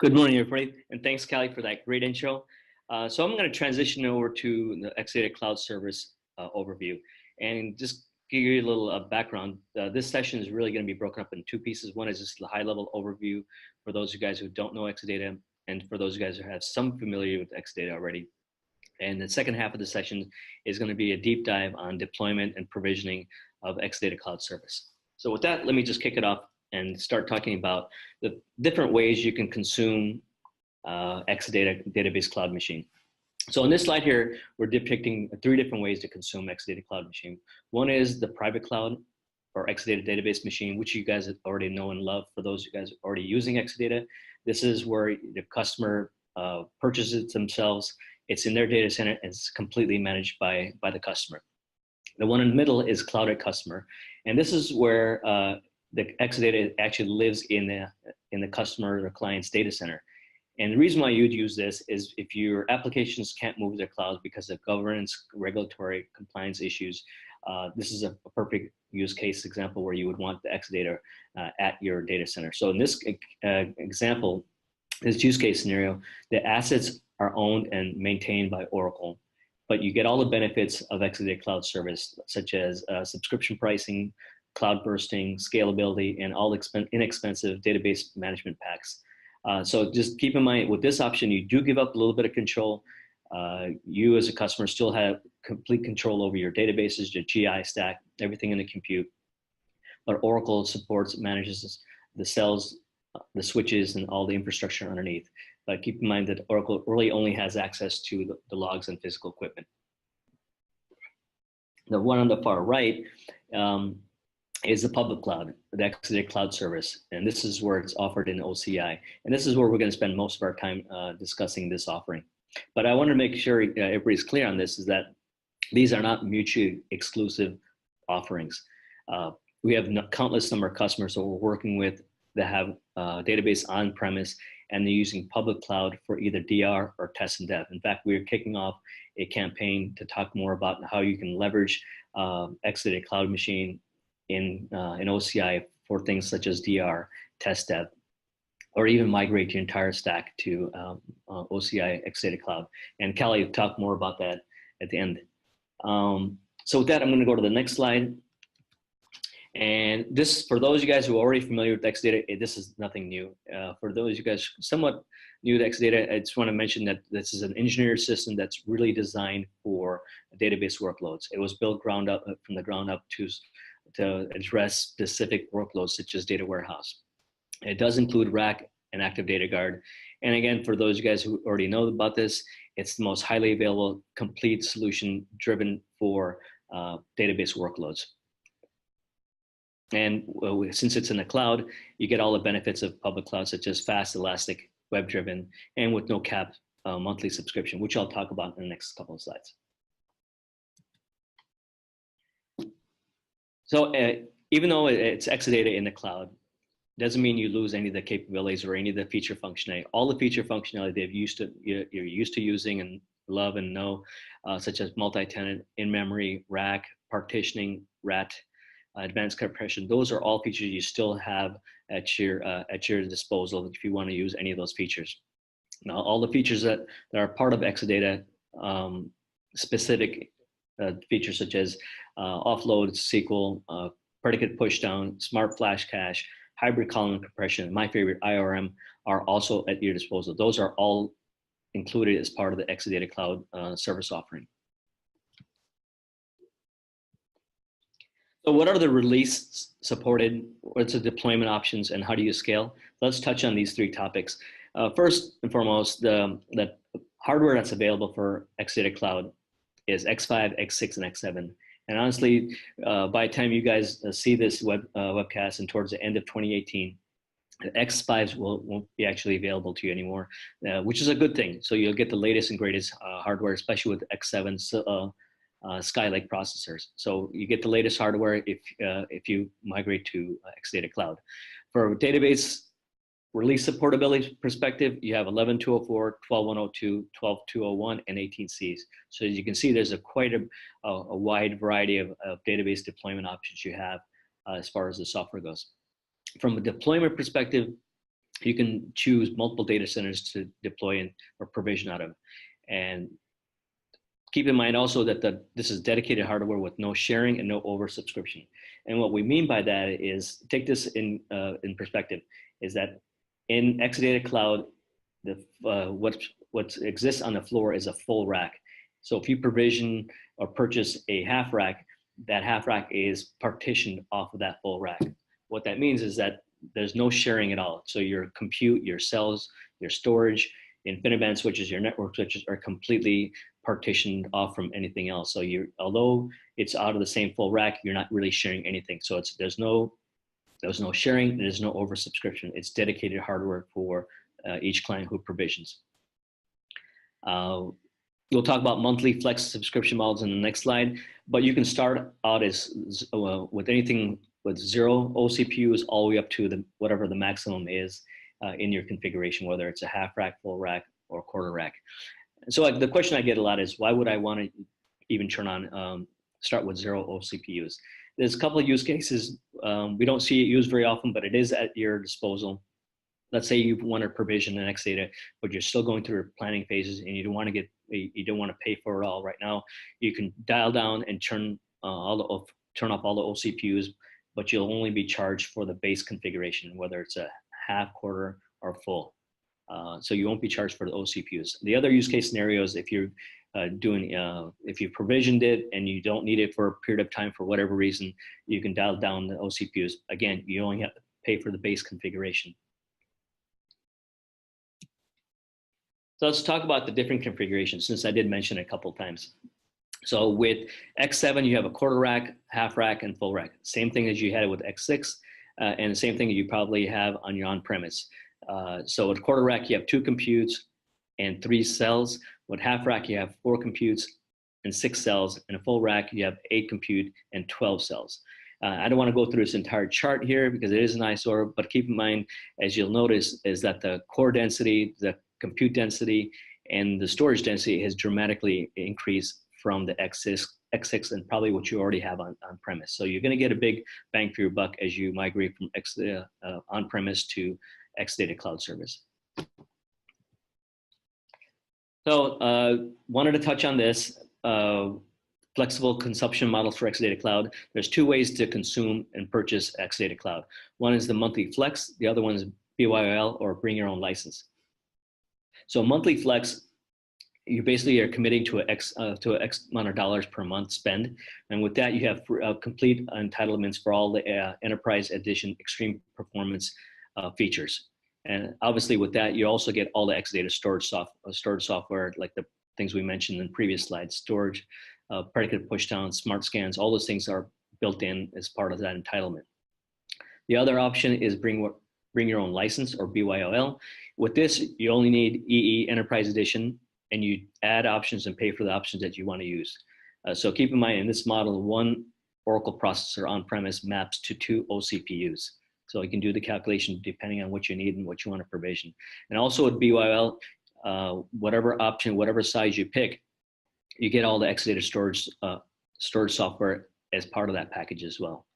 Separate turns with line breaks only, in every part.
Good morning, everybody, and thanks, Callie, for that great intro. So I'm going to transition over to the Exadata Cloud Service overview, and just give you a little background. This session is really going to be broken up in two pieces. One is just the high-level overview for those of you guys who don't know Exadata, and for those of you guys who have some familiarity with Exadata already. And the second half of the session is going to be a deep dive on deployment and provisioning of Exadata Cloud Service. So with that, let me just kick it off and start talking about the different ways you can consume Exadata database cloud machine. So on this slide here, we're depicting three different ways to consume Exadata Cloud Machine. One is the private cloud or Exadata database machine, which you guys already know and love. For those of you guys already using Exadata, this is where the customer purchases it themselves. It's in their data center and it's completely managed by the customer. The one in the middle is Cloud@ Customer. And this is where the Exadata actually lives in the customer or client's data center. And the reason why you'd use this is if your applications can't move their clouds because of governance, regulatory, compliance issues, this is a perfect use case example where you would want the Exadata at your data center. So in this example, this use case scenario, the assets are owned and maintained by Oracle, but you get all the benefits of Exadata Cloud Service, such as subscription pricing, cloud bursting, scalability, and all inexpensive database management packs. So just keep in mind, with this option, you do give up a little bit of control. You as a customer still have complete control over your databases, your GI stack, everything in the compute. But Oracle supports, manages the cells, the switches, and all the infrastructure underneath. But keep in mind that Oracle really only has access to the logs and physical equipment. The one on the far right is the public cloud, the Exadata Cloud Service. And this is where it's offered in OCI. And this is where we're going to spend most of our time discussing this offering. But I want to make sure everybody's clear on this, is that these are not mutually exclusive offerings. We have countless number of customers that we're working with that have database on-premise, and they're using public cloud for either DR or test and dev. In fact, we're kicking off a campaign to talk more about how you can leverage Exadata Cloud Machine in OCI for things such as DR, test dev, or even migrate your entire stack to OCI Exadata Cloud. And Callie will talk more about that at the end. So with that, I'm going to go to the next slide. And this, for those of you guys who are already familiar with Exadata, this is nothing new. For those of you guys somewhat new to Exadata, I just want to mention that this is an engineered system that's really designed for database workloads. It was built from the ground up to address specific workloads such as data warehouse. It does include RAC and Active Data Guard. And again, for those of you guys who already know about this, it's the most highly available, complete solution driven for database workloads. And since it's in the cloud, you get all the benefits of public cloud, such as fast, elastic, web-driven, and with no cap monthly subscription, which I'll talk about in the next couple of slides. So even though it's Exadata in the cloud, doesn't mean you lose any of the capabilities or any of the feature functionality. All the feature functionality you're used to using and love and know, such as multi-tenant, in-memory, RAC, partitioning, RAT, advanced compression, those are all features you still have at your disposal if you want to use any of those features. Now, all the features that are part of Exadata, specific features such as offload, SQL, predicate pushdown, smart flash cache, hybrid column compression, my favorite, IRM, are also at your disposal. Those are all included as part of the Exadata Cloud Service offering. So what are the release supported, what's the deployment options, and how do you scale? Let's touch on these three topics. First and foremost, the hardware that's available for Exadata Cloud is X5, X6, and X7. And honestly, by the time you guys see this webcast and towards the end of 2018, X5s won't be actually available to you anymore, which is a good thing. So you'll get the latest and greatest hardware, especially with X7 Skylake processors. So you get the latest hardware if you migrate to Exadata Cloud. For database release supportability perspective, you have 11.204, 12.102, 12.201, and 18Cs. So as you can see, there's quite a wide variety of database deployment options you have as far as the software goes. From a deployment perspective, you can choose multiple data centers to deploy in or provision out of. And keep in mind also that this is dedicated hardware with no sharing and no oversubscription. And what we mean by that is, take this in perspective, is that in Exadata Cloud, what exists on the floor is a full rack. So if you provision or purchase a half rack, that half rack is partitioned off of that full rack. What that means is that there's no sharing at all. So your compute, your cells, your storage, InfiniBand switches, your network switches are completely partitioned off from anything else. So although it's out of the same full rack, you're not really sharing anything. So there's no sharing, there's no oversubscription. It's dedicated hardware for each client who provisions. We'll talk about monthly flex subscription models in the next slide, but you can start out as with anything with 0 OCPUs all the way up to whatever the maximum is in your configuration, whether it's a half rack, full rack, or quarter rack. And so the question I get a lot is, why would I want to even start with 0 OCPUs? There's a couple of use cases. We don't see it used very often, but it is at your disposal. Let's say you want to provision an Exadata, but you're still going through your planning phases and you don't want to pay for it all right now. You can dial down and turn off all the OCPUs, but you'll only be charged for the base configuration, whether it's a half, quarter, or full. So you won't be charged for the OCPUs. The other use case scenarios, if you're if you provisioned it and you don't need it for a period of time for whatever reason, you can dial down the OCPUs. Again, you only have to pay for the base configuration. So let's talk about the different configurations, since I did mention it a couple of times. So with X7, you have a quarter rack, half rack, and full rack. Same thing as you had with X6, and the same thing you probably have on your on-premise. So with quarter rack, you have 2 computes and 3 cells. With half rack, you have 4 computes and 6 cells. And a full rack, you have 8 compute and 12 cells. I don't want to go through this entire chart here because it is an eyesore, but keep in mind, as you'll notice, is that the core density, the compute density, and the storage density has dramatically increased from the X6 and probably what you already have on premise. So you're going to get a big bang for your buck as you migrate from on-premise to Exadata Cloud Service. So wanted to touch on this. Flexible consumption models for Exadata Cloud. There's 2 ways to consume and purchase Exadata Cloud. One is the monthly flex. The other one is BYOL, or bring your own license. So monthly flex, you basically are committing to X amount of dollars per month spend. And with that, you have complete entitlements for all the Enterprise Edition extreme performance features. And obviously with that, you also get all the Exadata storage software, like the things we mentioned in previous slides, storage, predicate pushdown, smart scans, all those things are built in as part of that entitlement. The other option is bring your own license, or BYOL. With this, you only need EE Enterprise Edition, and you add options and pay for the options that you want to use. So keep in mind, in this model, 1 Oracle processor on-premise maps to 2 OCPUs. So you can do the calculation depending on what you need and what you want to provision. And also with BYOL, whatever option, whatever size you pick, you get all the Exadata storage software as part of that package as well.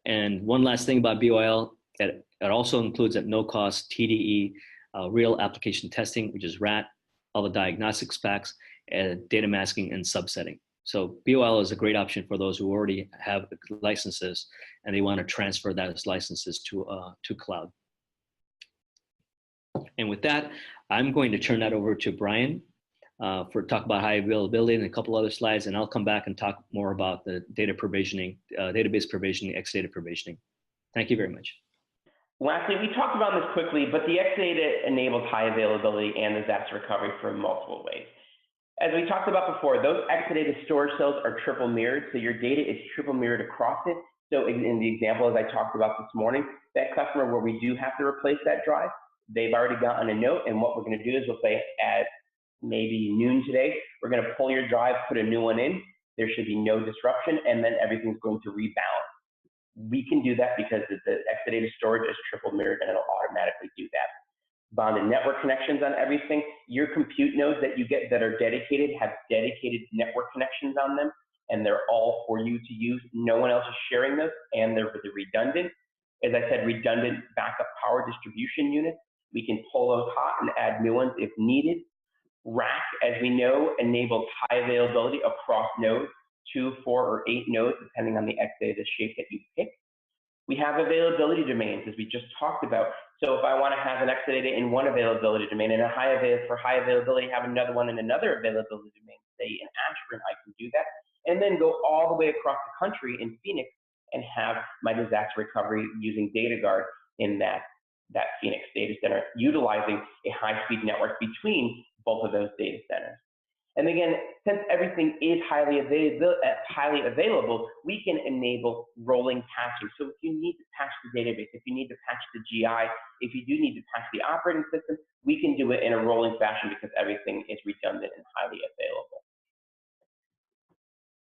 And one last thing about BYOL, that it also includes at no cost TDE, real application testing, which is RAT, all the diagnostics packs, data masking, and subsetting. So BYOL is a great option for those who already have licenses and they want to transfer those licenses to cloud. And with that, I'm going to turn that over to Brian for talk about high availability and a couple other slides, and I'll come back and talk more about the data provisioning, database provisioning, Exadata provisioning. Thank you very much.
Lastly, we talked about this quickly, but the Exadata enables high availability and disaster recovery for multiple ways. As we talked about before, those Exadata storage cells are triple mirrored, so your data is triple mirrored across it. So in the example as I talked about this morning, that customer where we do have to replace that drive, they've already gotten a note, and what we're going to do is we'll say at maybe noon today, we're going to pull your drive, put a new one in. There should be no disruption, and then everything's going to rebalance. We can do that because the Exadata storage is triple mirrored, and it'll automatically do that. Bonded network connections on everything. Your compute nodes that you get that are dedicated have dedicated network connections on them, and they're all for you to use. No one else is sharing those, and they're redundant. as I said, redundant backup power distribution units. We can pull those hot and add new ones if needed. Rack, as we know, enables high availability across nodes, 2, 4, or 8 nodes, depending on the Exadata shape that you pick. We have availability domains, as we just talked about. So if I want to have an Exadata in one availability domain and for high availability, have another one in another availability domain, say in Ashburn, I can do that, and then go all the way across the country in Phoenix and have my disaster recovery using DataGuard in that Phoenix data center, utilizing a high-speed network between both of those data centers. And again, since everything is highly available, we can enable rolling patching. So if you need to patch the database, if you need to patch the GI, if you do need to patch the operating system, we can do it in a rolling fashion because everything is redundant and highly available.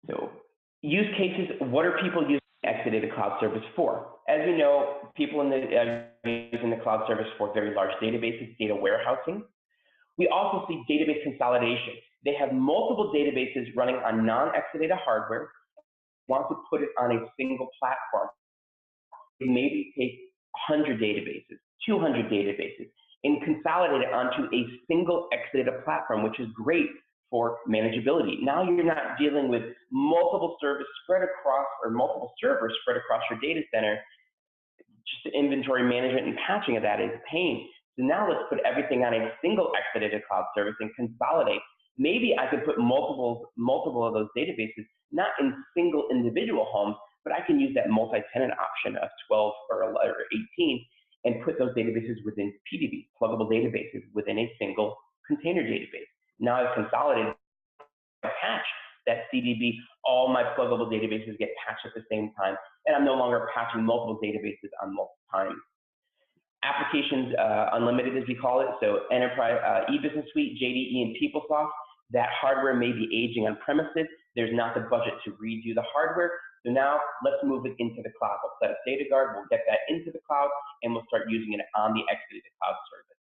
So use cases, what are people using Exadata Cloud Service for? As we know, people using the cloud service for very large databases, data warehousing. We also see database consolidation. They have multiple databases running on non-Exadata hardware, want to put it on a single platform. They maybe take 100 databases, 200 databases, and consolidate it onto a single Exadata platform, which is great for manageability. Now you're not dealing with multiple servers spread across, or multiple servers spread across your data center. Just the inventory management and patching of that is a pain. So now let's put everything on a single Exadata Cloud Service and consolidate. Maybe I could put multiple of those databases, not in single individual homes, but I can use that multi-tenant option of 12 or 18 and put those databases within PDB, pluggable databases within a single container database. Now I've consolidated, patch that CDB, all my pluggable databases get patched at the same time, and I'm no longer patching multiple databases on multiple times. Applications Unlimited, as we call it, so Enterprise e-Business Suite, JDE, and PeopleSoft. That hardware may be aging on premises. There's not the budget to redo the hardware. So now let's move it into the cloud. We'll set up DataGuard, we'll get that into the cloud, and we'll start using it on the Exadata Cloud Service.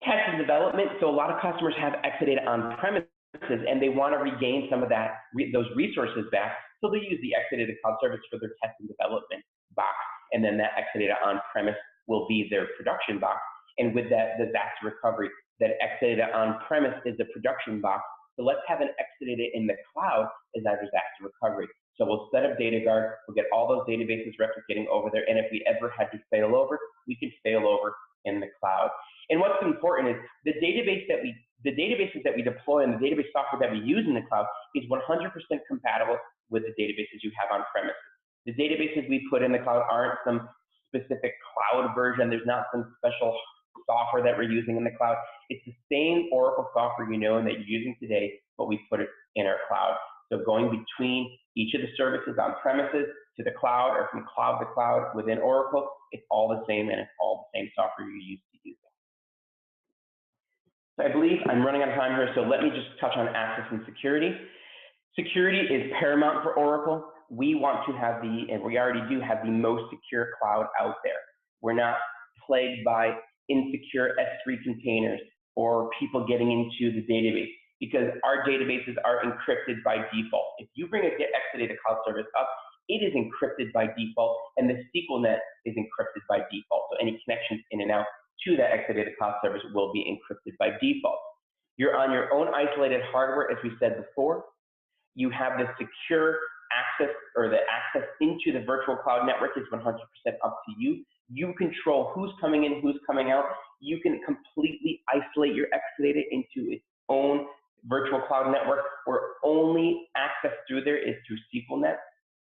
Test and development. So a lot of customers have Exadata on premises and they want to regain some of those resources back. So they use the Exadata Cloud Service for their test and development box. And then that Exadata on premise will be their production box. And with that disaster recovery, that Exadata on premise is the production box. So let's have an Exadata in the cloud as our disaster recovery. So we'll set up DataGuard, we'll get all those databases replicating over there, and if we ever had to fail over, we can fail over in the cloud. And what's important is the databases that we deploy and the database software that we use in the cloud is 100% compatible with the databases you have on premises. The databases we put in the cloud aren't some specific cloud version. There's not some special software that we're using in the cloud. It's the same Oracle software you know and that you're using today, but we put it in our cloud. So going between each of the services on premises to the cloud or from cloud to cloud within Oracle, it's all the same and it's all the same software you're used to using. So I believe I'm running out of time here, so let me just touch on access and security. Security is paramount for Oracle. We want to have and we already do have the most secure cloud out there. We're not plagued by insecure S3 containers or people getting into the database because our databases are encrypted by default. If you bring a Exadata Cloud Service up, it is encrypted by default and the SQLnet is encrypted by default. So any connections in and out to that Exadata Cloud Service will be encrypted by default. You're on your own isolated hardware, as we said before. You have the secure access or the access into the virtual cloud network is 100% up to you. You control who's coming in, who's coming out. You can completely isolate your Exadata into its own virtual cloud network where only access through there is through SQLnet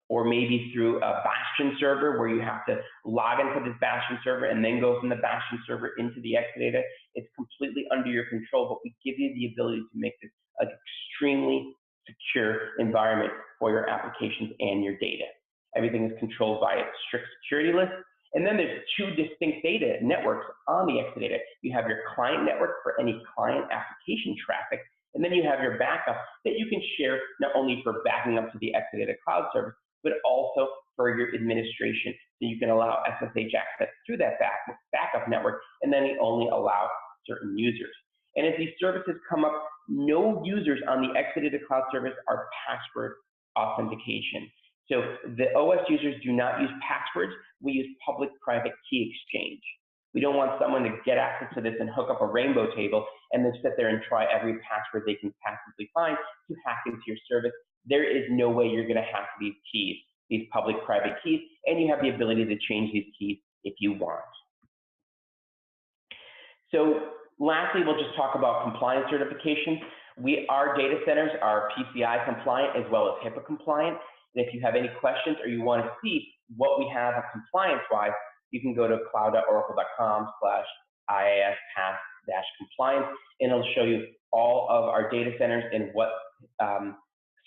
or maybe through a Bastion server where you have to log into this Bastion server and then go from the Bastion server into the Exadata. It's completely under your control, but we give you the ability to make this an extremely secure environment for your applications and your data. Everything is controlled by a strict security list. And then there's two distinct data networks on the Exadata. You have your client network for any client application traffic, and then you have your backup that you can share not only for backing up to the Exadata Cloud Service, but also for your administration. So you can allow SSH access through that backup network, and then you only allow certain users. And as these services come up, no users on the Exadata Cloud Service are password authentication. So the OS users do not use passwords. We use public-private key exchange. We don't want someone to get access to this and hook up a rainbow table and then sit there and try every password they can passively find to hack into your service. There is no way you're going to hack these keys, these public-private keys, and you have the ability to change these keys if you want. So lastly, we'll just talk about compliance certification. Our data centers are PCI compliant as well as HIPAA compliant. And if you have any questions or you want to see what we have compliance-wise, you can go to cloud.oracle.com/IIS-path-compliance, and it'll show you all of our data centers and what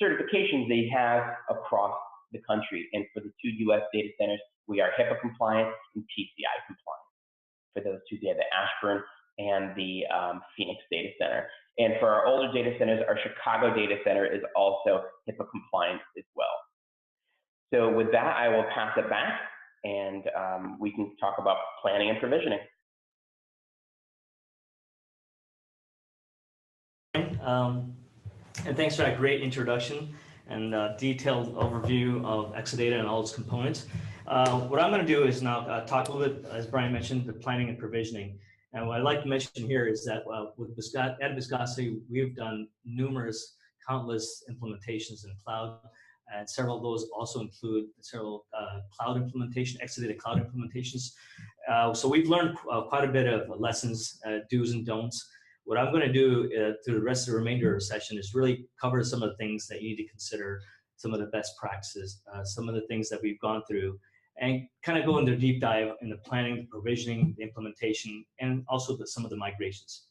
certifications they have across the country. And for the 2 US data centers, we are HIPAA compliant and PCI compliant. For those 2, the Ashburn and the Phoenix data center. And for our older data centers, our Chicago data center is also HIPAA compliant as well. So with that, I will pass it back, and we can talk about planning and provisioning.
And thanks for that great introduction and detailed overview of Exadata and all its components. What I'm going to do is now talk a little bit, as Brian mentioned, the planning and provisioning. And what I'd like to mention here is that with Viscosity, we've done countless implementations in cloud, and several of those also include several cloud implementation, Exadata cloud implementations. So we've learned quite a bit of lessons, do's and don'ts. What I'm going to do through the rest of the remainder of the session is really cover some of the things that you need to consider, some of the best practices, some of the things that we've gone through, and kind of go into a deep dive in the planning, the provisioning, the implementation, and also some of the migrations.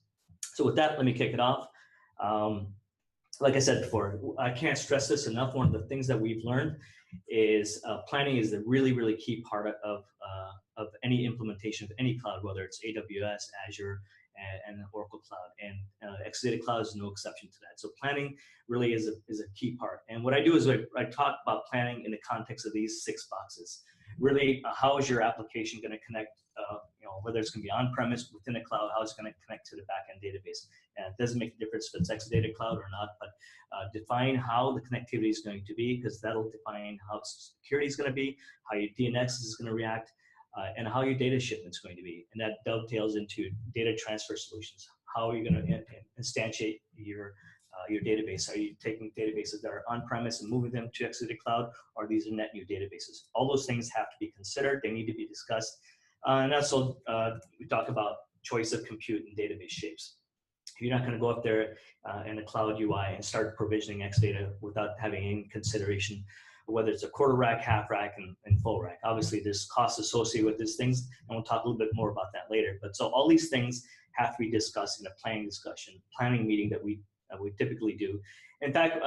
So with that, let me kick it off. Like I said before, I can't stress this enough. One of the things that we've learned is planning is the really, really key part of any implementation of any cloud, whether it's AWS, Azure, and Oracle Cloud. And Exadata Cloud is no exception to that. So planning really is a key part. And what I do is I talk about planning in the context of these 6 boxes. Really, how is your application going to connect, whether it's going to be on-premise, within a cloud, how it's going to connect to the backend database. And it doesn't make a difference if it's Exadata Cloud or not, but define how the connectivity is going to be, because that'll define how security is going to be, how your DNS is going to react, and how your data shipment is going to be. And that dovetails into data transfer solutions. How are you going to instantiate your database? Are you taking databases that are on-premise and moving them to Exadata Cloud, or these are net new databases? All those things have to be considered. They need to be discussed. And also, we talk about choice of compute and database shapes. You're not going to go up there in the cloud UI and start provisioning Exadata without having any consideration, whether it's a quarter rack, half rack, and full rack. Obviously, there's costs associated with these things, and we'll talk a little bit more about that later. But so all these things have to be discussed in a planning meeting that we typically do. In fact,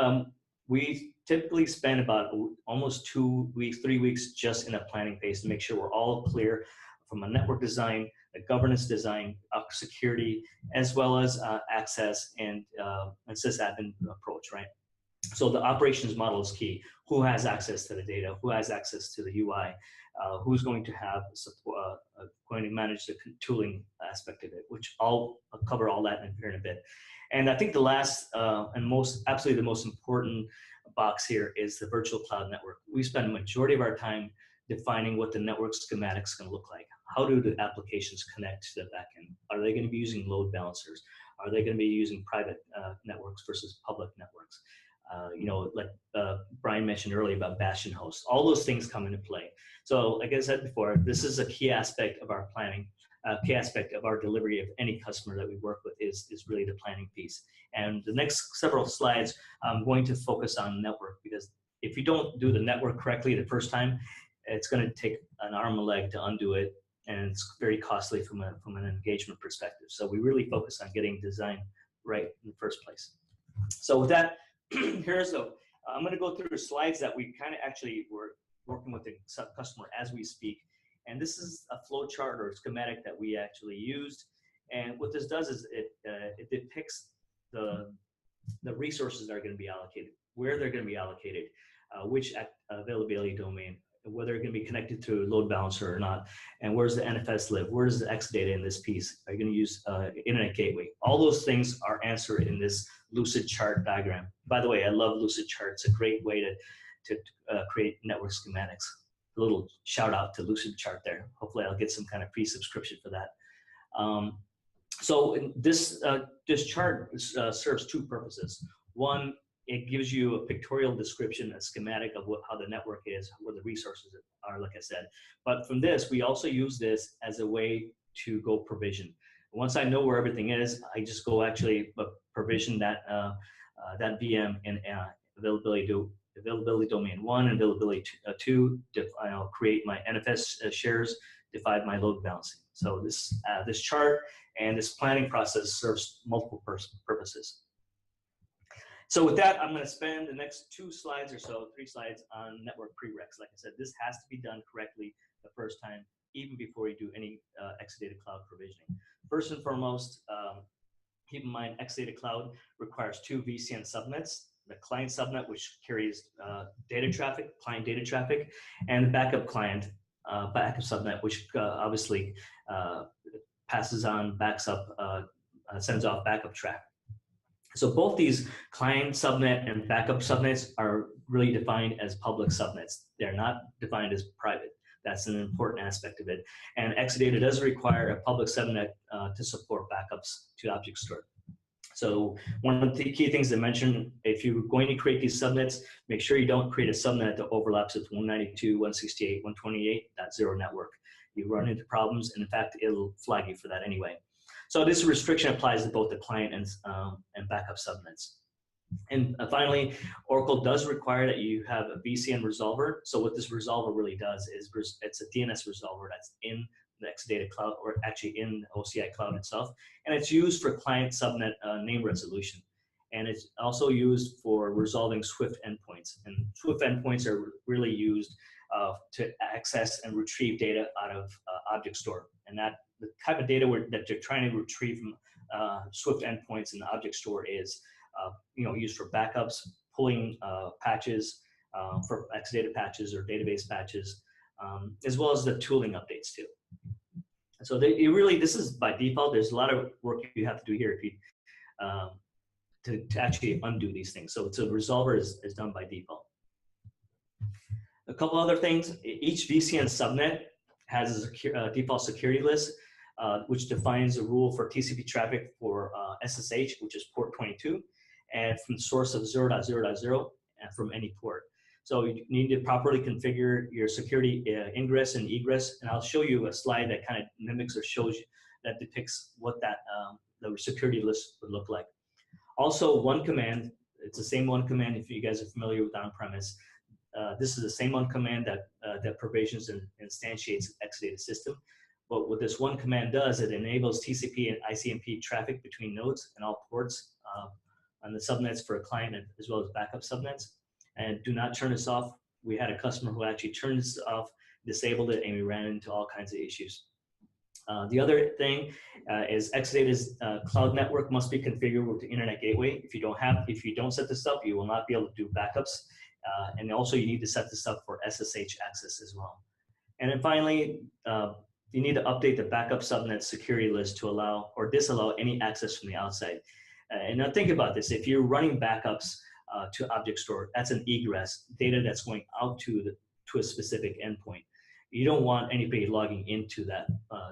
we typically spend about almost 2 weeks, 3 weeks just in a planning phase to make sure we're all clear from a network design, a governance design, security, as well as access and sysadmin approach, right? So the operations model is key. Who has access to the data? Who has access to the UI? Who's going to have support, going to manage the tooling aspect of it, which I'll cover all that in a bit. And I think the last and absolutely the most important box here is the virtual cloud network. We spend a majority of our time defining what the network schematic is going to look like. How do the applications connect to the backend? Are they going to be using load balancers? Are they going to be using private networks versus public networks? Like Brian mentioned earlier about bastion hosts. All those things come into play. So like I said before, this is a key aspect of our planning, key aspect of our delivery of any customer that we work with is really the planning piece. And the next several slides, I'm going to focus on network, because if you don't do the network correctly the first time, it's going to take an arm and a leg to undo it, and it's very costly from an engagement perspective. So we really focus on getting design right in the first place. So with that, I'm going to go through slides that we kind of actually were working with the customer as we speak. And this is a flow chart or schematic that we actually used. And what this does is it depicts the resources that are going to be allocated, where they're going to be allocated, which availability domain, whether it's going to be connected to load balancer or not, and where's the NFS live, where's the Exadata in this piece, are you going to use internet gateway? All those things are answered in this lucid chart diagram. By the way, I love lucid charts. It's a great way to create network schematics. A little shout out to Lucidchart there. Hopefully I'll get some kind of free subscription for that. So this chart serves two purposes. One, it gives you a pictorial description, a schematic of how the network is, where the resources are, like I said. But from this, we also use this as a way to go provision. Once I know where everything is, I just go actually provision that that VM in availability domain 1 and availability 2. I'll create my NFS shares, define my load balancing. So this chart and this planning process serves multiple purposes. So with that, I'm going to spend the next 2 slides or so, 3 slides on network prereqs. Like I said, this has to be done correctly the first time, even before you do any Exadata Cloud provisioning. First and foremost, keep in mind Exadata Cloud requires 2 VCN subnets, the client subnet, which carries data traffic, client data traffic, and the backup client, backup subnet, which obviously passes on, backs up, sends off backup traffic. So both these client subnet and backup subnets are really defined as public subnets. They're not defined as private. That's an important aspect of it. And Exadata does require a public subnet to support backups to object store. So one of the key things to mention, if you're going to create these subnets, make sure you don't create a subnet that overlaps with 192.168.128.0 network. You run into problems, and in fact, it'll flag you for that anyway. So this restriction applies to both the client and backup subnets. And finally, Oracle does require that you have a VCN resolver. So what this resolver really does is it's a DNS resolver that's in the Exadata Cloud, or actually in OCI Cloud itself. And it's used for client subnet name resolution. And it's also used for resolving Swift endpoints. And Swift endpoints are really used to access and retrieve data out of object store. And that the type of data that you're trying to retrieve from Swift endpoints in the object store is used for backups, pulling patches for Exadata patches or database patches, as well as the tooling updates too. So this is by default. There's a lot of work you have to do here if you to actually undo these things. So it's a resolver is done by default. A couple other things. Each VCN subnet has a default security list, which defines a rule for TCP traffic for SSH, which is port 22, and from the source of 0.0.0 and from any port. So you need to properly configure your security ingress and egress, and I'll show you a slide that kind of mimics or shows you, that depicts what that the security list would look like. Also, one command, it's the same one command if you guys are familiar with on-premise. This is the same one command that provisions and instantiates Exadata system. But what this one command does, it enables TCP and ICMP traffic between nodes and all ports on the subnets for a client as well as backup subnets. And do not turn this off. We had a customer who actually turned this off, disabled it, and we ran into all kinds of issues. The other thing is Exadata's cloud network must be configured with the internet gateway. If you don't set this up, you will not be able to do backups. And also you need to set this up for SSH access as well. And then finally, you need to update the backup subnet security list to allow or disallow any access from the outside. And now think about this. If you're running backups to object store, that's an egress, data that's going out to a specific endpoint. You don't want anybody logging into that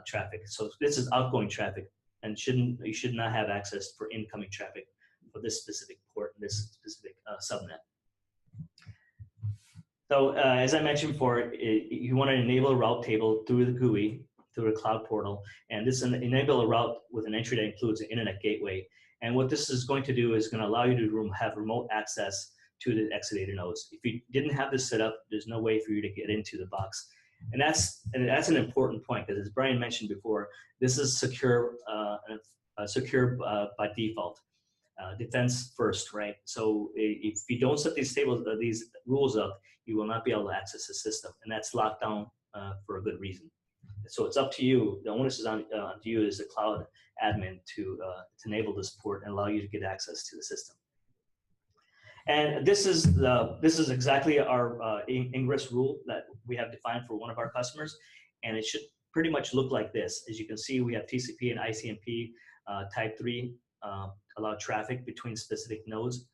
traffic. So this is outgoing traffic, and you should not have access for incoming traffic for this specific port, this specific subnet. So as I mentioned before, you want to enable a route table through the GUI, through a cloud portal, and this enable a route with an entry that includes an internet gateway. And what this is going to do is going to allow you to have remote access to the Exadata nodes. If you didn't have this set up, there's no way for you to get into the box. And that's an important point, because as Brian mentioned before, this is secure by default. Defense first, right? So if you don't set these rules up, you will not be able to access the system, and that's locked down for a good reason. So it's up to you. The onus is on you as a cloud admin to enable this port and allow you to get access to the system. And this is exactly our ingress rule that we have defined for one of our customers, and it should pretty much look like this. As you can see, we have TCP and ICMP type 3 allow traffic between specific nodes.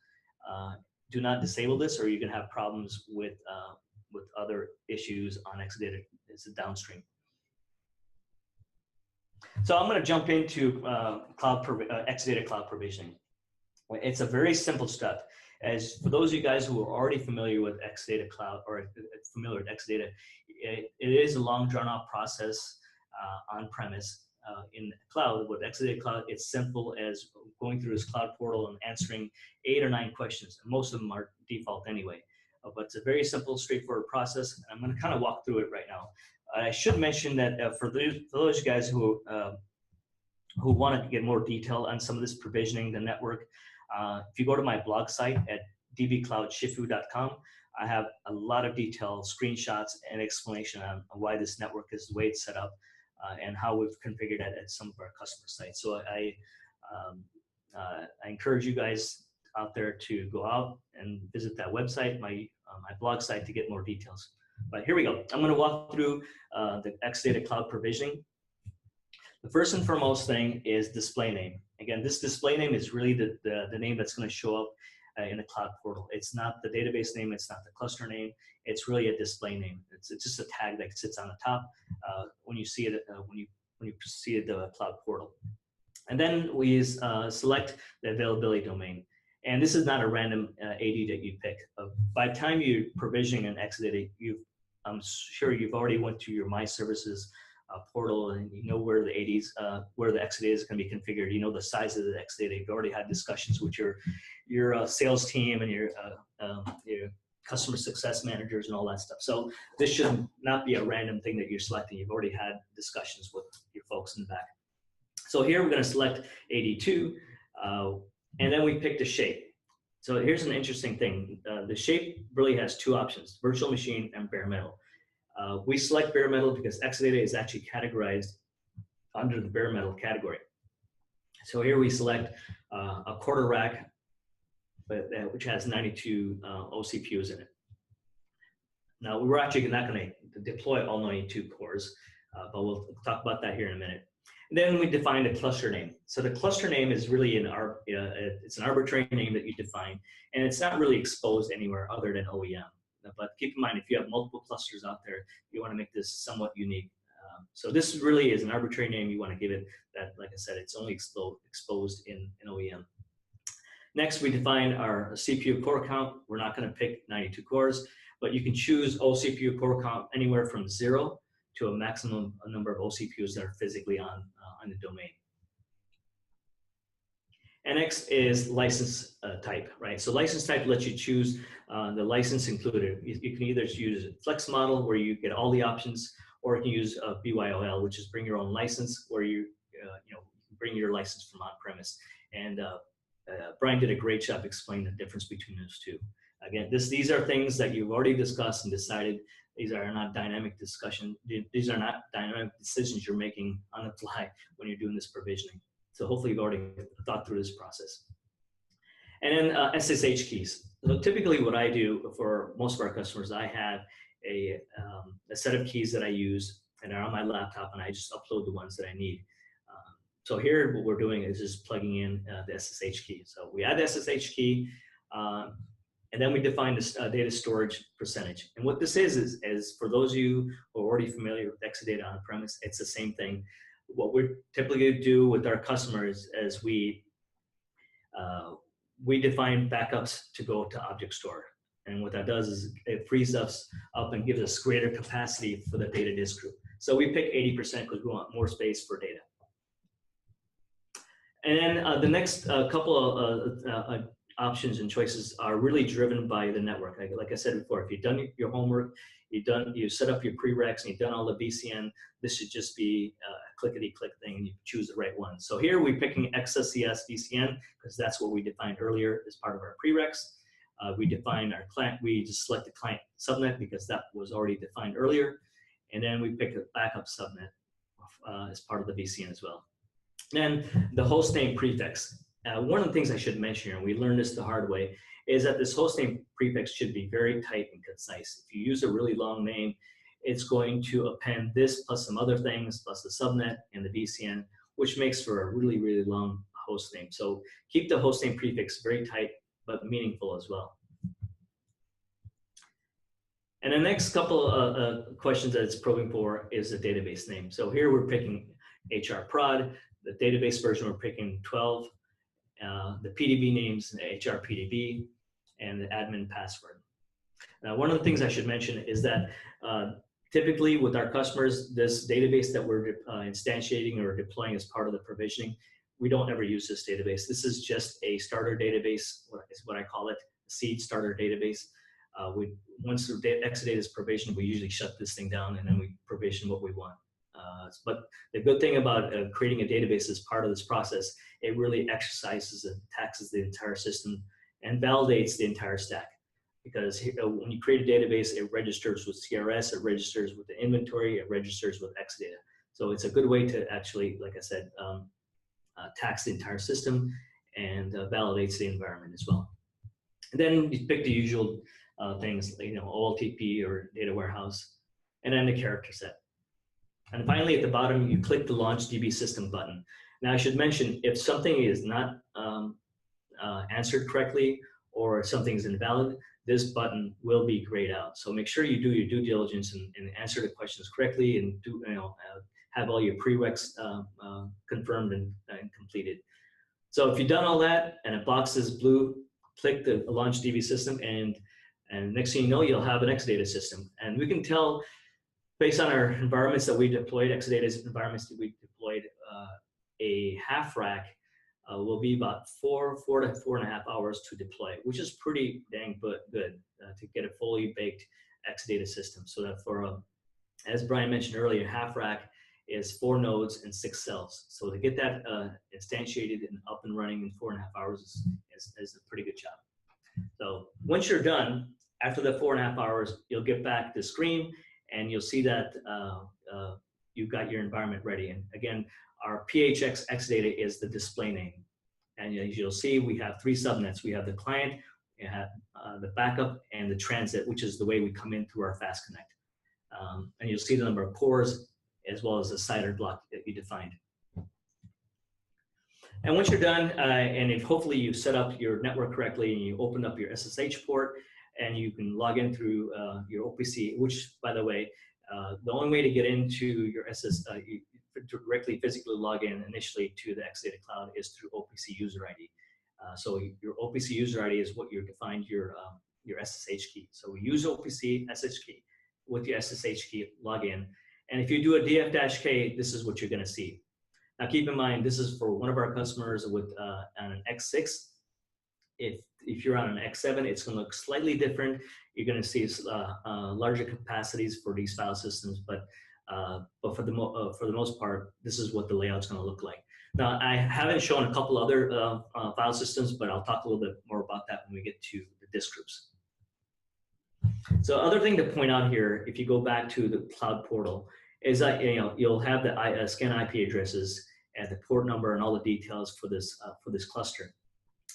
do not disable this, or you can have problems with other issues on Exadata. It's a downstream. So I'm going to jump into Exadata Cloud Provisioning. It's a very simple step. As for those of you guys who are already familiar with Exadata Cloud or familiar with Exadata, it is a long drawn-out process on-premise. In cloud, with Exadata Cloud, it's simple as going through this cloud portal and answering 8 or 9 questions. Most of them are default anyway. But it's a very simple, straightforward process. And I'm going to kind of walk through it right now. I should mention that for those guys who want to get more detail on some of this provisioning, the network, if you go to my blog site at dbcloudshifu.com, I have a lot of detailed screenshots and explanation on why this network is the way it's set up and how we've configured it at some of our customer sites. So I encourage you guys out there to go out and visit that website, my blog site, to get more details. But here we go. I'm going to walk through the Exadata Cloud Provisioning. The first and foremost thing is display name. Again, this display name is really the name that's going to show up in the cloud portal. It's not the database name. It's not the cluster name. It's really a display name. It's just a tag that sits on the top when you see it when you see the cloud portal. And then we select the availability domain. And this is not a random AD that you pick. By the time you're provisioning an Exadata, I'm sure you've already went to your My Services portal, and you know where the ADs, where the Exadata is going to be configured. You know the size of the Exadata. You've already had discussions with your sales team and your customer success managers and all that stuff. So this should not be a random thing that you're selecting. You've already had discussions with your folks in the back. So here we're going to select AD2, and then we pick the shape. So here's an interesting thing. The shape really has 2 options: virtual machine and bare metal. We select bare metal because Exadata is actually categorized under the bare metal category. So here we select a quarter rack, which has 92 OCPUs in it. Now, we're actually not going to deploy all 92 cores, but we'll talk about that here in a minute. And then we define the cluster name. So the cluster name is really it's an arbitrary name that you define, and it's not really exposed anywhere other than OEM. But keep in mind, if you have multiple clusters out there, you want to make this somewhat unique. So this really is an arbitrary name you want to give it that, like I said, it's only exposed in OEM. Next, we define our CPU core count. We're not going to pick 92 cores, but you can choose OCPU core count anywhere from 0 to a maximum number of OCPUs that are physically on the domain. And next is license type, right? So license type lets you choose the license included. You can either use a flex model where you get all the options, or you can use BYOL, which is bring your own license, where you bring your license from on-premise. And Brian did a great job explaining the difference between those two. Again, these are things that you've already discussed and decided. These are not dynamic discussion. These are not dynamic decisions you're making on the fly when you're doing this provisioning. So hopefully you've already thought through this process. And then SSH keys. So typically what I do for most of our customers, I have a set of keys that I use and are on my laptop, and I just upload the ones that I need. So here what we're doing is just plugging in the SSH key. So we add the SSH key, and then we define the data storage percentage. And what this is for those of you who are already familiar with Exadata on-premise, it's the same thing. What we typically do with our customers is we define backups to go to object store. And what that does is it frees us up and gives us greater capacity for the data disk group. So we pick 80% because we want more space for data. And then the next couple of options and choices are really driven by the network. Like I said before, if you've done your homework, you set up your prereqs, and you've done all the VCN, this should just be a clickety-click thing, and you choose the right one. So here we're picking XSCS VCN because that's what we defined earlier as part of our prereqs. We define our client. We just select the client subnet because that was already defined earlier, and then we pick a backup subnet as part of the VCN as well. Then the host name prefix. One of the things I should mention here, and we learned this the hard way, is that this hostname prefix should be very tight and concise. If you use a really long name, it's going to append this plus some other things, plus the subnet and the VCN, which makes for a really, really long host name. So keep the hostname prefix very tight, but meaningful as well. And the next couple of questions that it's probing for is the database name. So here we're picking HR prod, the database version we're picking 12, the PDB names, the HR PDB, and the admin password. Now, one of the things I should mention is that typically with our customers, this database that we're instantiating or deploying as part of the provisioning, we don't ever use this database. This is just a starter database, is what I call it, a seed starter database. Once the Exadata is provisioned, we usually shut this thing down and then we provision what we want. But the good thing about creating a database as part of this process, it really exercises and taxes the entire system and validates the entire stack. Because when you create a database, it registers with CRS, it registers with the inventory, it registers with Exadata. So it's a good way to actually, like I said, tax the entire system and validates the environment as well. And then you pick the usual things, like, OLTP or data warehouse, and then the character set. And finally, at the bottom, you click the Launch DB System button. Now, I should mention, if something is not answered correctly or something is invalid, this button will be grayed out. So make sure you do your due diligence and answer the questions correctly and have all your prereqs confirmed and completed. So if you've done all that and a box is blue, click the Launch DB System, and next thing you know, you'll have an Exadata system. And we can tell, based on our environments that we deployed, Exadata's environments that we deployed, a half rack will be about 4 to 4.5 hours to deploy, which is pretty dang good to get a fully baked Exadata system. So that for, as Brian mentioned earlier, half rack is 4 nodes and 6 cells. So to get that instantiated and up and running in 4.5 hours is a pretty good job. So once you're done, after the 4.5 hours, you'll get back the screen and you'll see that you've got your environment ready. And again, our PHX Exadata is the display name. And as you'll see, we have 3 subnets. We have the client, we have the backup, and the transit, which is the way we come in through our Fast Connect. And you'll see the number of cores as well as the CIDR block that you defined. And once you're done, and if hopefully you've set up your network correctly and you open up your SSH port and you can log in through your OPC, which, by the way, the only way to get into your directly physically log in initially to the Exadata Cloud is through OPC user ID. So your OPC user ID is what you defined your SSH key. So we use OPC SSH key. With your SSH key, log in. And if you do a DF-K, this is what you're going to see. Now, keep in mind, this is for one of our customers with on an X6. If you're on an X7, it's going to look slightly different. You're going to see larger capacities for these file systems, but for the most part, this is what the layout's going to look like. Now, I haven't shown a couple other file systems, but I'll talk a little bit more about that when we get to the disk groups. So, other thing to point out here, if you go back to the cloud portal, is that you'll have the scan IP addresses and the port number and all the details for this cluster.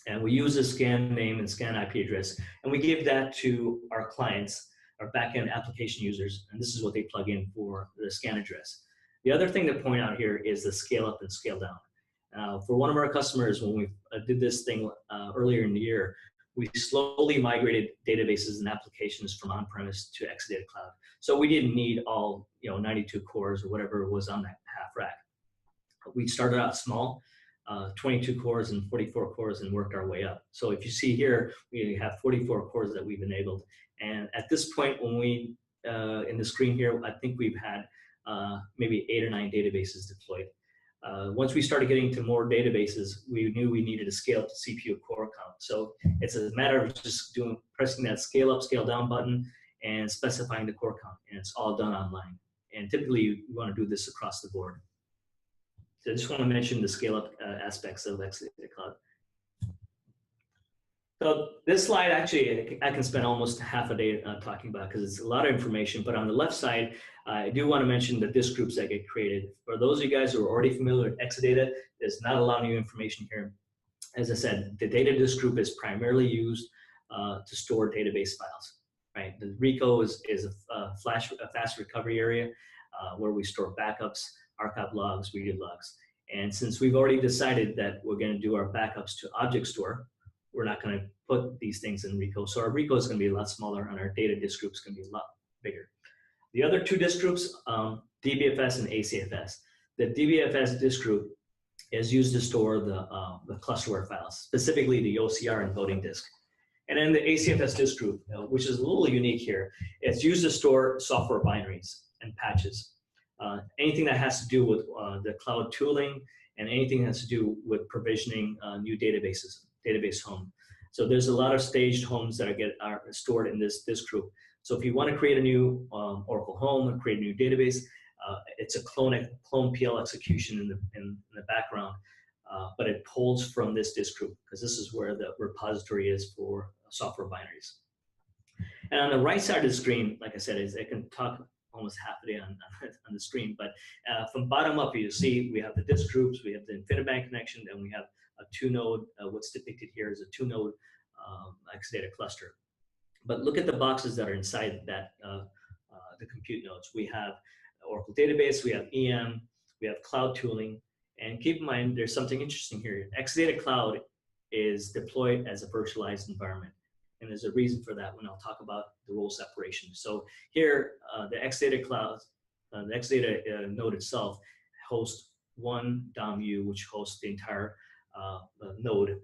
And we use the scan name and scan IP address, and we give that to our clients, our backend application users, and this is what they plug in for the scan address. The other thing to point out here is the scale up and scale down. For one of our customers, when we did this thing earlier in the year, we slowly migrated databases and applications from on-premise to Exadata Cloud. So we didn't need all 92 cores or whatever was on that half rack. We started out small, 22 cores and 44 cores, and worked our way up. So if you see here, we have 44 cores that we've enabled. And at this point, when we, in the screen here, I think we've had maybe 8 or 9 databases deployed. Once we started getting to more databases, we knew we needed to scale up the CPU core count. So it's a matter of just pressing that scale up, scale down button and specifying the core count, and it's all done online. And typically, you want to do this across the board. So I just want to mention the scale up aspects of Exadata Cloud. So this slide, actually, I can spend almost half a day talking about because it's a lot of information. But on the left side, I do want to mention the disk groups that get created. For those of you guys who are already familiar with Exadata, there's not a lot of new information here. As I said, the data disk group is primarily used to store database files. Right? The RECO is a fast recovery area where we store backups, archive logs, read logs. And since we've already decided that we're going to do our backups to object store, we're not going to put these things in repo. So our repo is going to be a lot smaller, and our data disk group is going to be a lot bigger. The other two disk groups, DBFS and ACFS. The DBFS disk group is used to store the clusterware files, specifically the OCR and voting disk. And then the ACFS disk group, which is a little unique here, it's used to store software binaries and patches. Anything that has to do with the cloud tooling, and anything that has to do with provisioning new database home. So there's a lot of staged homes that are stored in this group. So if you want to create a new Oracle home and create a new database, it's a clone PL execution in the background, but it pulls from this disk group, because this is where the repository is for software binaries. And on the right side of the screen, like I said, I can talk almost half a day on the screen, but from bottom up, you see we have the disk groups, we have the InfiniBand connection, and we have a two-node, what's depicted here is a two-node Exadata cluster. But look at the boxes that are inside that, the compute nodes. We have Oracle database, we have EM, we have cloud tooling, and keep in mind, there's something interesting here. Exadata Cloud is deployed as a virtualized environment. And there's a reason for that when I'll talk about the role separation. So here, the Exadata Cloud, the Exadata node itself hosts one DOM-U, which hosts the entire node,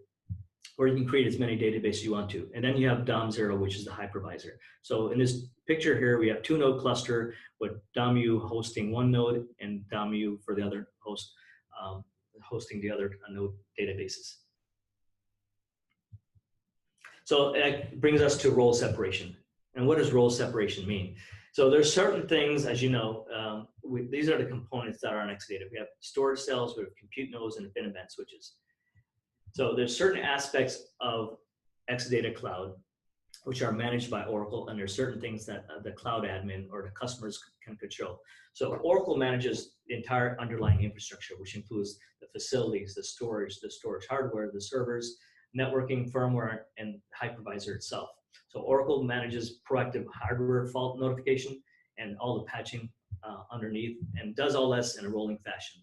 or you can create as many databases you want to. And then you have DOM0, which is the hypervisor. So in this picture here, we have two node cluster with DOM-U hosting one node and DOM-U for the other host, hosting the other node databases. So that brings us to role separation. And what does role separation mean? So there's certain things, as you know, these are the components that are on Exadata. We have storage cells, we have compute nodes, and InfiniBand switches. So there's certain aspects of Exadata Cloud which are managed by Oracle, and there's certain things that the cloud admin or the customers can control. So Oracle manages the entire underlying infrastructure, which includes the facilities, the storage hardware, the servers, networking, firmware, and hypervisor itself. So Oracle manages proactive hardware fault notification and all the patching underneath, and does all this in a rolling fashion.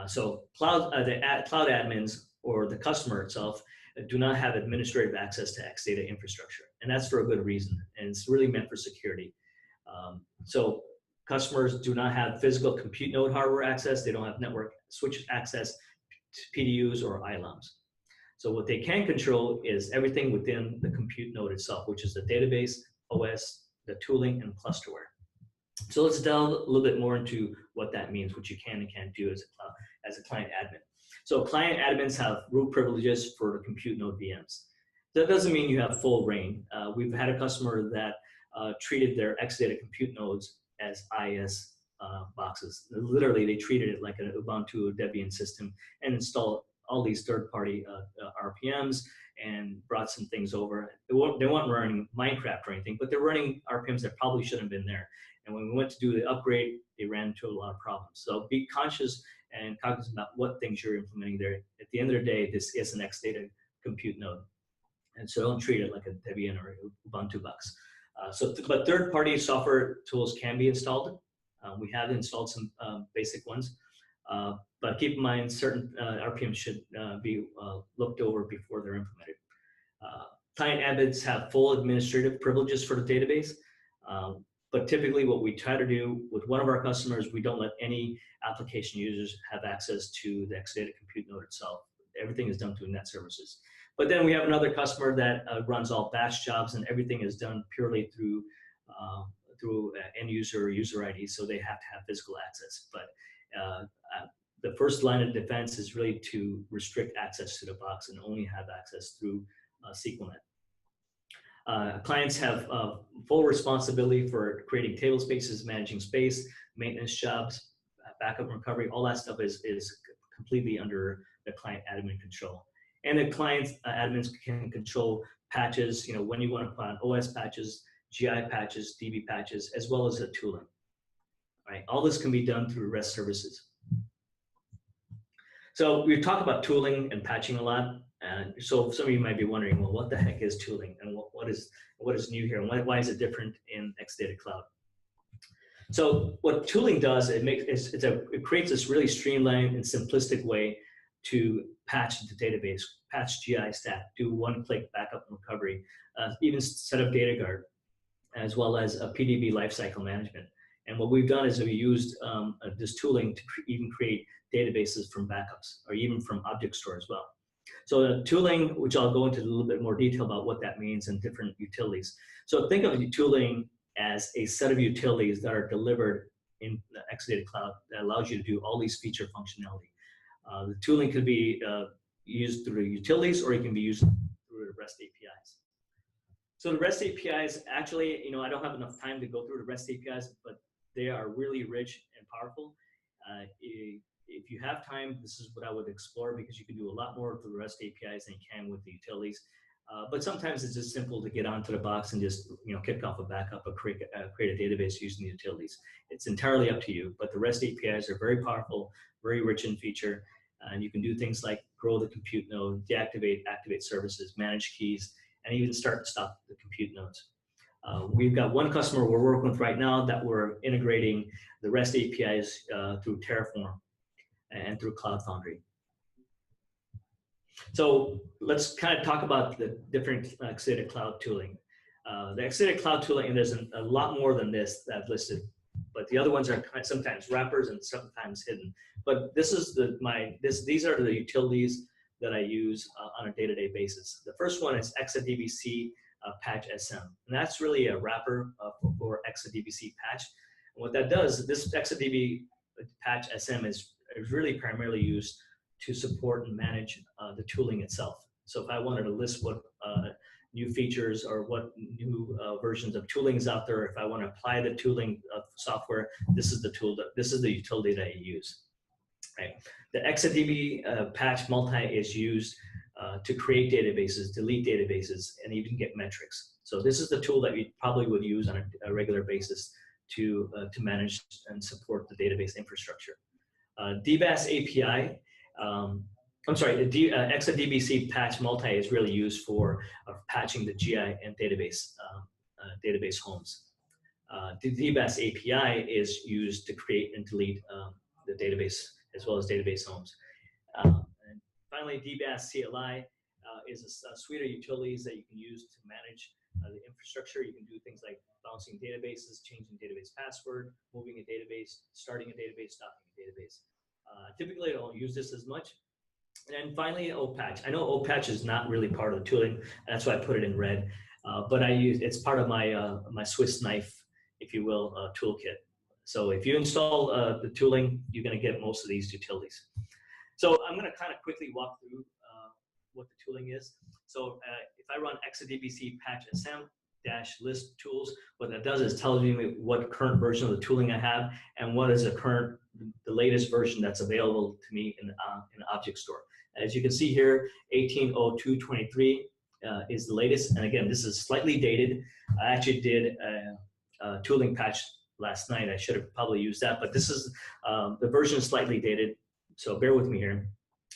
So the cloud admins or the customer itself do not have administrative access to Exadata infrastructure, and that's for a good reason, and it's really meant for security. So customers do not have physical compute node hardware access, they don't have network switch access to PDUs or ILAMs. So what they can control is everything within the compute node itself, which is the database, OS, the tooling, and clusterware. So let's delve a little bit more into what that means, what you can and can't do as a client admin. So client admins have root privileges for the compute node VMs. That doesn't mean you have full reign. We've had a customer that treated their Exadata compute nodes as IS boxes. Literally, they treated it like an Ubuntu Debian system and installed all these third-party RPMs and brought some things over. They weren't running Minecraft or anything, but they're running RPMs that probably shouldn't have been there. And when we went to do the upgrade, they ran into a lot of problems. So be conscious and cognizant about what things you're implementing there. At the end of the day, this is an Exadata compute node. And so don't treat it like a Debian or Ubuntu box. But third-party software tools can be installed. We have installed some basic ones. But keep in mind, certain RPMs should be looked over before they're implemented. Client admins have full administrative privileges for the database. But typically what we try to do with one of our customers, we don't let any application users have access to the Exadata compute node itself. Everything is done through net services. But then we have another customer that runs all batch jobs, and everything is done purely through end user ID, so they have to have physical access. But the first line of defense is really to restrict access to the box and only have access through SQLnet. Clients have full responsibility for creating table spaces, managing space, maintenance jobs, backup and recovery. All that stuff is completely under the client admin control. And the client admins can control patches, when you want to put on OS patches, GI patches, DB patches, as well as the tooling. Right? All this can be done through REST services. So we talk about tooling and patching a lot. And so some of you might be wondering, well, what the heck is tooling, and what is new here, and why is it different in Exadata Cloud? So what tooling does, it creates this really streamlined and simplistic way
to patch the database, patch GI stat, do one-click backup and recovery, even set up data guard, as well as a PDB lifecycle management. And what we've done is we used this tooling to even create databases from backups or even from object store as well. So the tooling, which I'll go into a little bit more detail about what that means and different utilities. So think of the tooling as a set of utilities that are delivered in the Exadata Cloud that allows you to do all these feature functionality. The tooling could be used through utilities, or it can be used through the REST APIs. So the REST APIs, actually, I don't have enough time to go through the REST APIs, but they are really rich and powerful. If you have time, this is what I would explore, because you can do a lot more with the REST APIs than you can with the utilities. But sometimes it's just simple to get onto the box and just kick off a backup or create a database using the utilities. It's entirely up to you, but the REST APIs are very powerful, very rich in feature, and you can do things like grow the compute node, deactivate, activate services, manage keys, and even start and stop the compute nodes. We've got one customer we're working with right now that we're integrating the REST APIs through Terraform and through Cloud Foundry. So let's kind of talk about the different Exadata Cloud tooling. The Exadata Cloud tooling, and there's a lot more than this that I've listed, but the other ones are sometimes wrappers and sometimes hidden. But this is these are the utilities that I use on a day-to-day basis. The first one is Exadbc Patch SM, and that's really a wrapper for Exadbc Patch. And what that does, this Exadb Patch SM is really primarily used to support and manage the tooling itself. So if I wanted to list what new features or what new versions of tooling is out there, if I want to apply the tooling of software, this is the utility that you use. Right. The Exadb patch multi is used to create databases, delete databases, and even get metrics. So this is the tool that you probably would use on a regular basis to manage and support the database infrastructure. DBAS API, the Exadbc patch multi is really used for patching the GI and database homes. The DBAS API is used to create and delete the database as well as database homes. And finally, DBAS CLI is a suite of utilities that you can use to manage the infrastructure. You can do things like bouncing databases, changing database password, moving a database, starting a database, stopping a database. Typically, I don't use this as much. And then finally, OPatch. I know OPatch is not really part of the tooling, and that's why I put it in red. But it's part of my Swiss knife, if you will, toolkit. So if you install the tooling, you're going to get most of these utilities. So I'm going to kind of quickly walk through what the tooling is. So if I run Exadbc patch SM-list tools, what that does is tells me what current version of the tooling I have and what is the latest version that's available to me in object store. As you can see here, 18.02.23 is the latest. And again, this is slightly dated. I actually did a tooling patch last night. I should have probably used that, but this is the version is slightly dated, so bear with me here.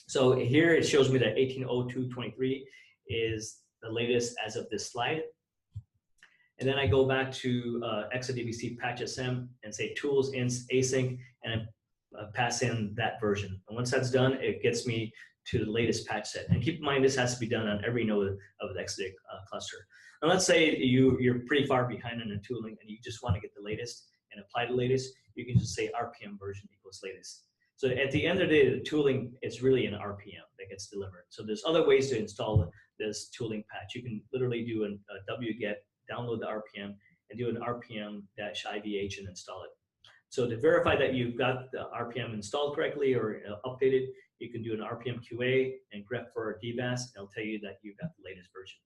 So here it shows me that 18.02.23 is the latest as of this slide. And then I go back to Exadbc patch SM and say tools async and pass in that version. And once that's done, it gets me to the latest patch set. And keep in mind, this has to be done on every node of the Exadata cluster. And let's say you're pretty far behind in the tooling and you just want to get the latest and apply the latest, you can just say RPM version equals latest. So at the end of the day, the tooling is really an RPM that gets delivered. So there's other ways to install this tooling patch. You can literally do a wget, download the RPM, and do an RPM-IVH and install it. So to verify that you've got the RPM installed correctly or updated, you can do an RPM QA and grep for DBAS, and it'll tell you that you've got the latest version.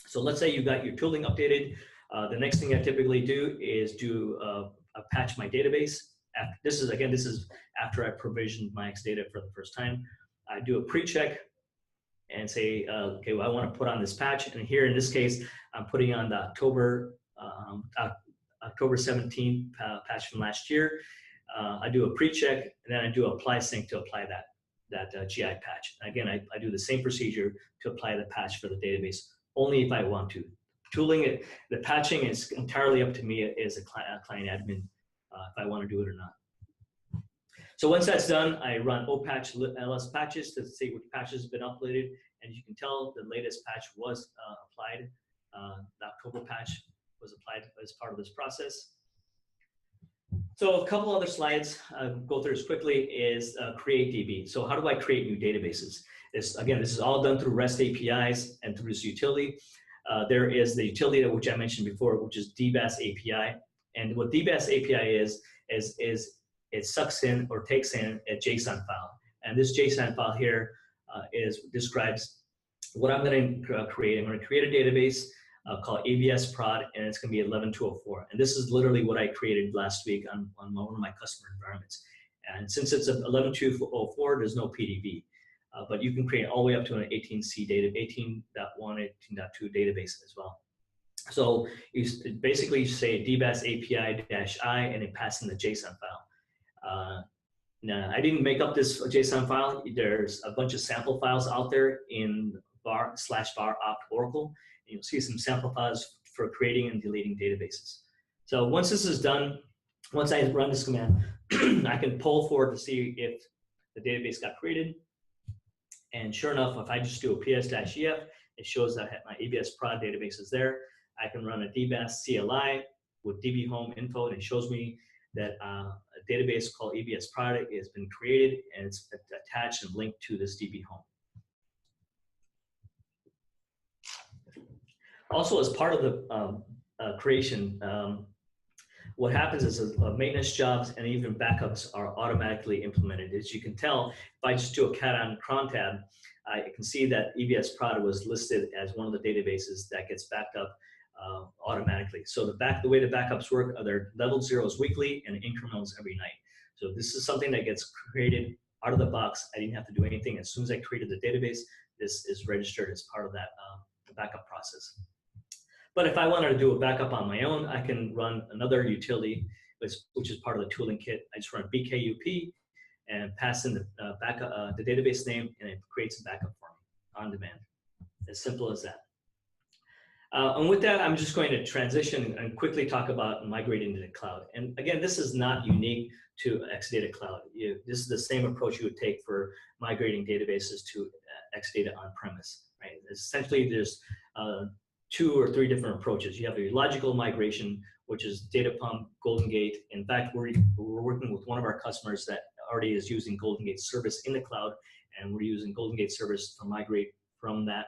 So let's say you've got your tooling updated. The next thing I typically do is do a patch my database. This is after I provisioned my Exadata for the first time. I do a pre-check and say, okay, well, I want to put on this patch. And here in this case, I'm putting on the October 17th patch from last year. I do a pre-check, and then I do apply sync to apply that GI patch. Again, I do the same procedure to apply the patch for the database, only if I want to. Tooling, the patching is entirely up to me as a client admin if I want to do it or not. So once that's done, I run opatch ls patches to see which patches have been uploaded. And as you can tell, the latest patch was applied. The October patch was applied as part of this process. So a couple other slides, go through this quickly, is create DB. So how do I create new databases? Again, this is all done through REST APIs and through this utility. There is the utility which I mentioned before, which is DBAS API. And what DBAS API is it sucks in or takes in a JSON file. And this JSON file here describes what I'm going to create. I'm going to create a database called ABS prod, and it's going to be 11.204. And this is literally what I created last week on one of my customer environments. And since it's 11.204, there's no PDB. But you can create all the way up to an 18C data, 18.1, 18.2 database as well. So you basically say DBAS API-I and it passes in the JSON file. Now, I didn't make up this JSON file. There's a bunch of sample files out there in var opt Oracle. You'll see some sample files for creating and deleting databases. So once this is done, once I run this command, I can pull forward to see if the database got created. And sure enough, if I just do a ps-ef, it shows that my ABS prod database is there. I can run a DBAS CLI with DB home info, and it shows me that a database called ABS prod has been created, and it's attached and linked to this DB home. Also, as part of the creation, what happens is maintenance jobs and even backups are automatically implemented. As you can tell, if I just do a cat on cron tab, I can see that EBS prod was listed as one of the databases that gets backed up automatically. So the way the backups work are they're level zeros weekly and incrementals every night. So this is something that gets created out of the box. I didn't have to do anything. As soon as I created the database, this is registered as part of that backup process. But if I wanted to do a backup on my own, I can run another utility, which is part of the tooling kit. I just run bkup and pass in the database name, and it creates a backup for me on demand. As simple as that. And with that, I'm just going to transition and quickly talk about migrating to the cloud. And again, this is not unique to Exadata Cloud. This is the same approach you would take for migrating databases to Exadata on-premise. Right? Essentially, there's 2 or 3 different approaches. You have a logical migration, which is Data Pump, Golden Gate. In fact, we're working with one of our customers that already is using Golden Gate service in the cloud, and we're using Golden Gate service to migrate from that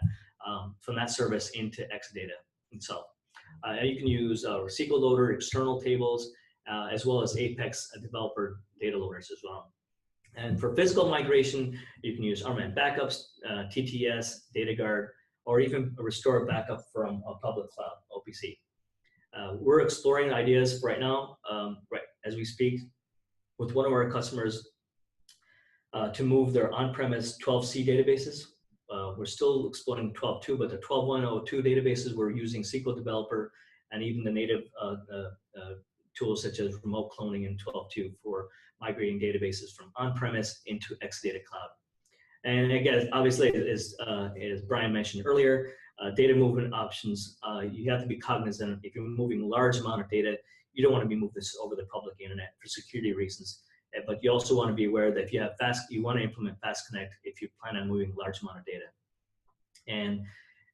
service into Exadata itself. You can use SQL Loader, external tables, as well as Apex developer data loaders as well. And for physical migration, you can use RMAN backups, TTS, DataGuard, or even a restore backup from a public cloud, OPC. We're exploring ideas right now, right as we speak, with one of our customers to move their on-premise 12C databases. We're still exploring 12.2, but the 12.102 databases, we're using SQL Developer and even the native tools such as remote cloning in 12.2 for migrating databases from on-premise into Exadata Cloud. And again, obviously, as Brian mentioned earlier, data movement options, you have to be cognizant. If you're moving a large amount of data, you don't want to be moving this over the public internet for security reasons. But you also want to be aware that if you have you want to implement Fast Connect if you plan on moving a large amount of data. And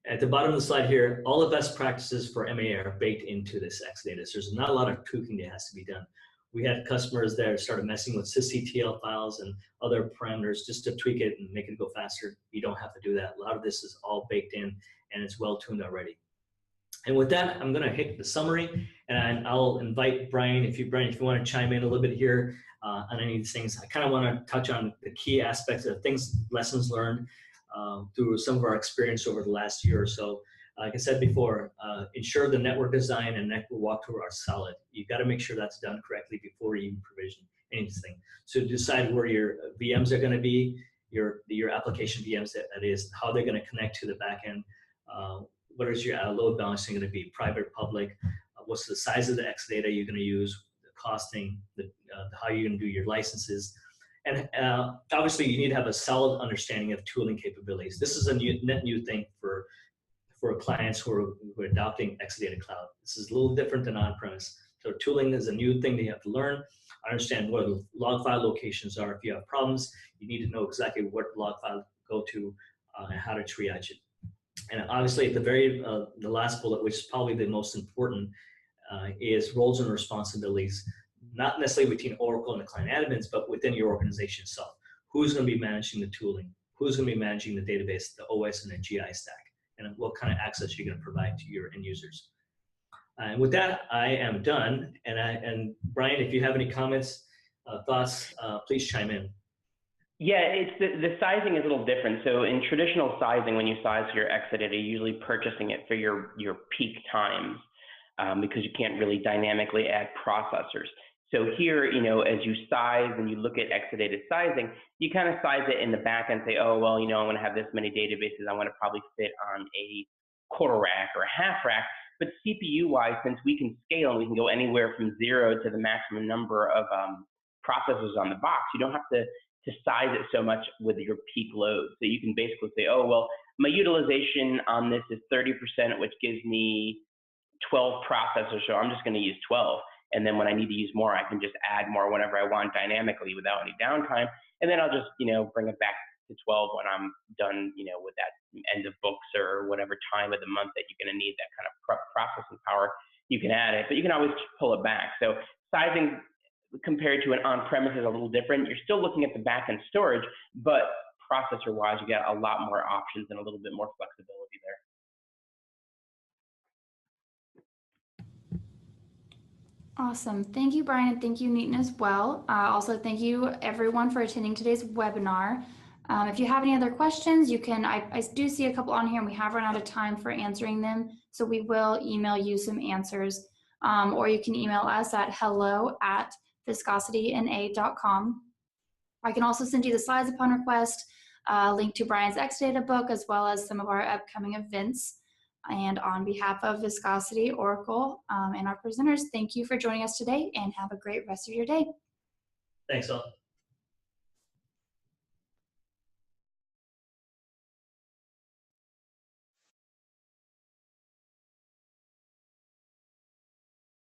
at the bottom of the slide here, all the best practices for MA are baked into this Exadata. So there's not a lot of tweaking that has to be done. We had customers that started messing with sysctl files and other parameters just to tweak it and make it go faster. You don't have to do that. A lot of this is all baked in and it's well tuned already. And with that, I'm going to hit the summary, and I'll invite Brian, if you want to chime in a little bit here on any of these things. I kind of want to touch on the key aspects of lessons learned through some of our experience over the last year or so. Like I said before, ensure the network design and network walkthrough are solid. You've got to make sure that's done correctly before you even provision anything. So decide where your VMs are going to be, your application VMs, that is, how they're going to connect to the backend. What is your load balancing going to be, private, public? What's the size of the Exadata you're going to use, the costing, how you're going to do your licenses. And obviously, you need to have a solid understanding of tooling capabilities. This is a net new thing for clients who are adopting Exadata Cloud. This is a little different than on-premise. So tooling is a new thing that you have to learn. understand where the log file locations are. If you have problems, you need to know exactly what log file to go to and how to triage it. And obviously, at the last bullet, which is probably the most important, is roles and responsibilities, not necessarily between Oracle and the client admins, but within your organization itself. Who's going to be managing the tooling? Who's going to be managing the database, the OS, and the GI stack? And what kind of access you're going to provide to your end users. And with that, I am done. And Brian, if you have any comments, thoughts, please chime in.
Yeah, it's the sizing is a little different. So in traditional sizing, when you size your Exadata, you're usually purchasing it for your peak times because you can't really dynamically add processors. So here, as you size and you look at Exadata sizing, you kind of size it in the back and say, oh, well, I'm going to have this many databases. I want to probably fit on a quarter rack or a half rack. But CPU-wise, since we can scale and we can go anywhere from 0 to the maximum number of processors on the box, you don't have to size it so much with your peak load. So you can basically say, oh, well, my utilization on this is 30%, which gives me 12 processors, so I'm just going to use 12. And then when I need to use more, I can just add more whenever I want dynamically without any downtime. And then I'll just, bring it back to 12 when I'm done, with that end of books or whatever time of the month that you're going to need that kind of processing power. You can add it, but you can always pull it back. So sizing compared to an on-premise is a little different. You're still looking at the back-end storage, but processor-wise, you got a lot more options and a little bit more flexibility there.
Awesome. Thank you, Brian, and thank you, Nitin, as well. Also, thank you, everyone, for attending today's webinar. If you have any other questions, you can, I do see a couple on here, and we have run out of time for answering them, so we will email you some answers. Or you can email us at hello@viscosityna.com. I can also send you the slides upon request, link to Brian's Exadata book, as well as some of our upcoming events. And on behalf of Viscosity, Oracle, and our presenters, thank you for joining us today, and have a great rest of your day.
Thanks all.